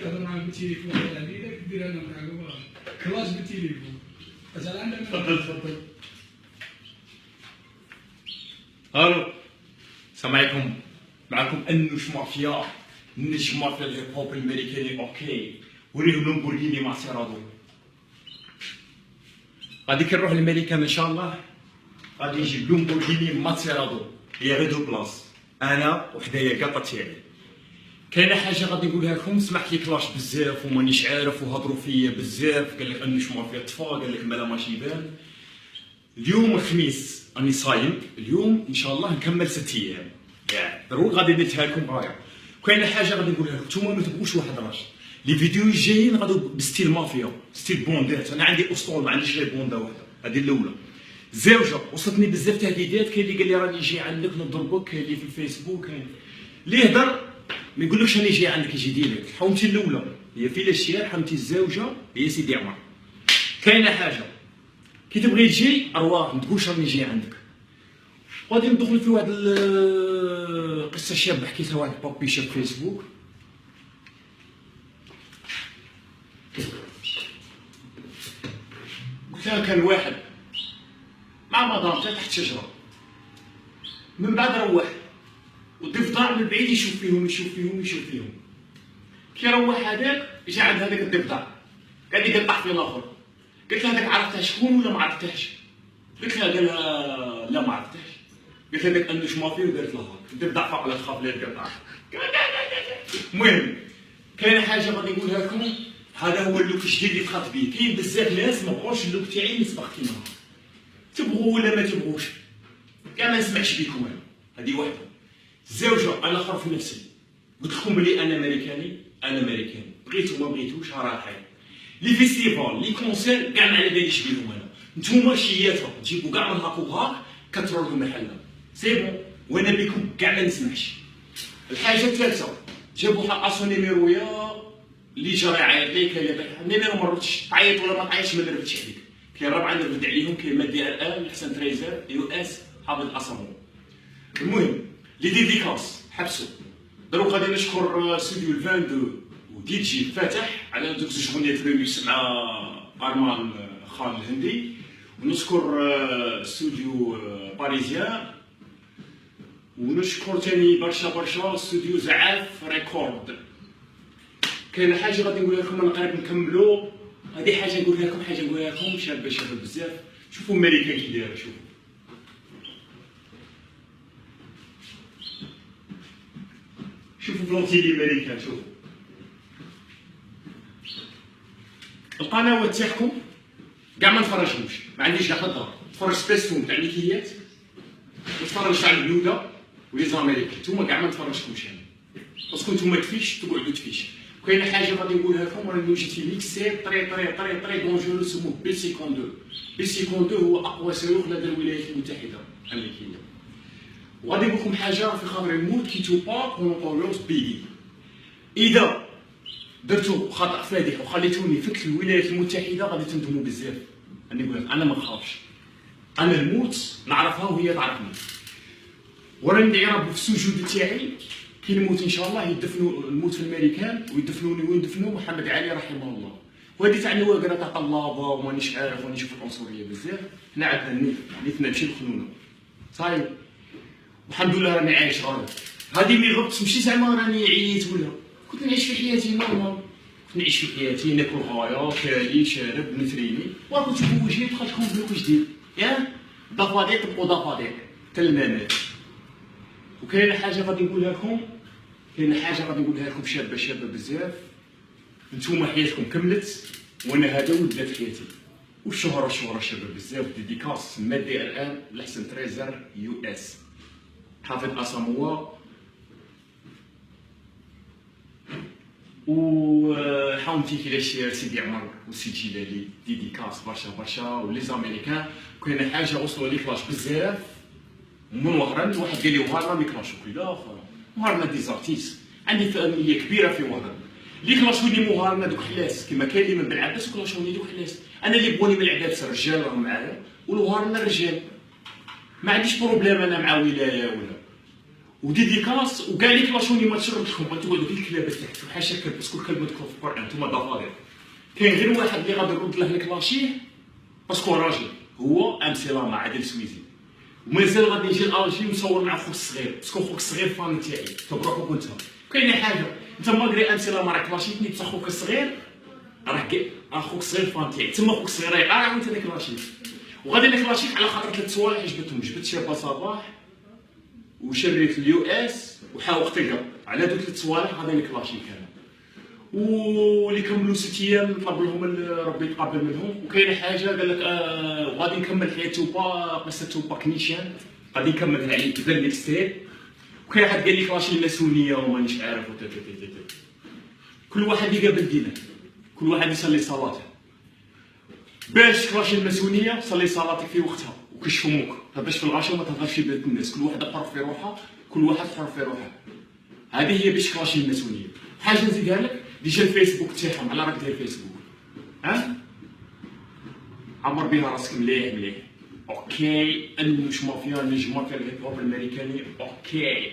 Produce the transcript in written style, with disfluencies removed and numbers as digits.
تهضر معاك بالتليفون على بيدك دير انا معاك كلاش بالتليفون. اجل عندنا تفضل. الو، السلام عليكم. معكم انوش مافيا، نجم مافيا الهيب هوب الامريكاني. اوكي، وريهم لامبورغيني ماسيرادو. غادي كي نروح للميريكان ان شاء الله، غادي نجيب لامبورغيني ماسيرادو، هي غير دو بلاص، انا وحدايا كاع تاعي. كاينه حاجه غادي نقولها لكم، سمعت لي كلاش بزاف ومانيش عارف وهضروا فيا بزاف، قال لك انوش مافيا طفا، قال لك مالا ماشي يبان. اليوم الخميس راني صايم، اليوم ان شاء الله نكمل 6 ايام، يعني ضروري غادي نديرها لكم رايا. كاينه حاجه غادي نقولها لكم، نتوما ما تبغوش واحد راجل. لي فيديو الجايين غادو بستيل مافيا، ستيل بوندات. انا عندي اسطول، ما عنديش غير بوندا واحده، هذه الاولى. زوجه وصلتني بزاف تهديدات، كاين اللي قال لي راني جاي عندك نضربك، كاين اللي في الفيسبوك، كاين اللي يهضر ما يقولكش راني جاي عندك يجي ديريكت. حومتي الاولى هي في الاشياء، حومتي الزوجه هي سيدي عمر. كاينه حاجه كي تبغي تجي ارواح ما تقولش راني جاي عندك. غادي ندخل في واحد القصه شابه حكيتها واحد بابي شاب فيسبوك. قلت لها كان واحد مع مدام تحت شجره، من بعد روح والضفدع من بعيد يشوف فيهم. كي روح هذاك جا عند هذاك الضفدع قاعد يقطع في الاخر. قلت لها هذاك عرفتها شكون ولا ما عرفتهاش؟ قلت لها، قال لها لا ما عرفتهاش. قلت لها هذاك انوش مافي ودارت لها الضفدع فوق على تخاف لا تقطع. المهم كاينه حاجه غادي نقولها لكم، هذا هو اللوك الجديد اللي دخلت به. كاين بزاف ناس ما بغوش اللوك تاعي يسبق كيما تبغوا ولا ما تبغوش، كاع ما نسمعش بيكم انا. هذه وحده. الزوجه انا خرف نفسي، قلت لكم بلي انا امريكاني، بغيتو ما بغيتوش راه الحياه. لي فيستيفال لي كونسير كاع ما على باليش بيهم انا. نتوما شياتهم تجيبوا كاع من هاك وهاك كثروا لهم الحله، سي بون، وانا بكم كاع ما نسمعش. الحاجه الثالثه جابوا حقصوا نيميرويا اللي جرى يعيط لي، كاين نيميرو ما ردش، تعيط ولا ما تعيطش ما نردش عليك. كاين ربعه نرد عليهم، كاين مادي الان الحسن تريزر يو اس حافظ الاصمو. المهم لي ديديكاس حبسوا. دروك غادي نشكر ستوديو 22 ودي جي فاتح على دوك زوج غنيات ريميكس مع ارمان خان الهندي، ونشكر استوديو باريزيان، ونشكر تاني برشا استوديو زعاف ريكورد. كاين حاجه غادي نقولها لكم، انا قريب نكملوا. هذه حاجه نقولها لكم، شابه بزاف. شوفوا امريكا كي دايره، شوفوا بلونتي الامريكان. شوفوا القنوات تاعكم كاع ما نفرجهمش، ما عنديش كاع الدار. نتفرج سبيستون تاع الميكيات، نتفرج تاع البلوده ولي زاميريكان. نتوما كاع ما نتفرجكمش انا، باسكو نتوما تفيش تقعدوا تفيش. كاينه حاجه غادي نقولها لكم، راني وجدت في ميكسي طري دونجورو، اسمه بي52 هو اقوى صاروخ لدى الولايات المتحده الامريكيه. وغادي نقول لكم حاجه في خاطر الموت كي توبا كونطولوس بيدي. اذا درتو خطا فادح وخليتوني فت الولايات المتحده غادي تندموا بزاف. راني نقول لك انا ما نخافش، انا الموت نعرفها وهي تعرفني، وراني ندعي ربي في السجود تاعي كي نموت ان شاء الله يدفنوا الموت في الامريكان ويدفنوني وين دفنوا محمد علي رحمه الله. وهذه تعني واقرا تاع طلابه ومانيش عارف ونشوف العنصريه بزاف. حنا عندنا نيتنا نمشي لخنونه صايب، والحمد لله راني عايش غير. هذه ملي غبت ماشي زعما راني عييت ولا، كنت نعيش في حياتي نورمال، كنت نعيش في حياتي ناكل غايه كالي شارب نتريني، وكنت تشوفوا وجهي دخلت لكم بلوك جديد، ياك ضفاديق تبقوا ضفاديق تلمامات. وكاينه حاجه غادي نقولها لكم، شابه بزاف. نتوما حياتكم كملت وانا هذا ولدت حياتي، والشهره شابه بزاف. ديديكاس مادي الان لحسن تريزر يو اس حافظ اساموا، وحاومتي كي شير سيدي عمر وسيدي جلالي ديديكاس برشا ولي زاميريكان. كاينه حاجه وصلوا لي كلاش بزاف من وهران. واحد قال لي وهران ما يكلاشوك، لا وهران دي زارتيست، عندي فاميليا كبيره في وهران. اللي كلاشوني مغارمه دوك حلاس كما كاين اللي من بالعباس وكلاشوني دوك حلاس. انا اللي بغوني من العباس الرجال راهم معايا والوهارمه الرجال، ما عنديش بروبليم انا مع ولايه ولا وديديكاس. وكاع اللي كلاشوني ما تشردكم انتم دوك الكلاب تاعك حاشا كلب، باسكو الكلب مذكور في القران انتم ضفادع. كاين غير واحد اللي غادي يرد له الكلاشيه باسكو راجل، هو امسلامه عادل سويزي. ومازال غادي يجي الالجي ونصور مع خوك الصغير باسكو خوك الصغير فاني تاعي تبروحك انت. كاينه حاجه انت ماغري امسلامه راك كلاشيتني بصح خوك الصغير راه خوك الصغير فان تاعي، تما خوك الصغير يقارع وانت اللي كلاشيت. وغادي نكلاشيك على خاطر 3 صوالح جبتهم، جبت شابه صباح وشريت اليو اس وحاوقت القط. على دوك 3 صوالح غادي نكلاشيك انا. واللي كملوا 6 ايام نطلب لهم ربي يتقبل منهم. وكاينه حاجه قال لك غادي نكمل حياه توبا، قصه توبا كنيشان غادي نكملها عليك كذا الاكستريم. وكاين واحد قال لي كلاشي الماسونيه ومانيش عارف كل واحد يقابل دينه، كل واحد يصلي صلاته. باش كلاشي الماسونيه صلي صلاتك في وقتها وكشف امك، باش في العشاء ما تهضرش في بيت الناس، كل واحد حر في روحه، كل واحد حر في روحه. هذه هي باش كلاشي الماسونيه. حاجه نزيدها لك، ديجا الفيسبوك تاعهم على راك داير فيسبوك ها عمر بها راسك مليح مليح. اوكي انوش مافيا نجم مافيا الهيب هوب الامريكاني اوكي.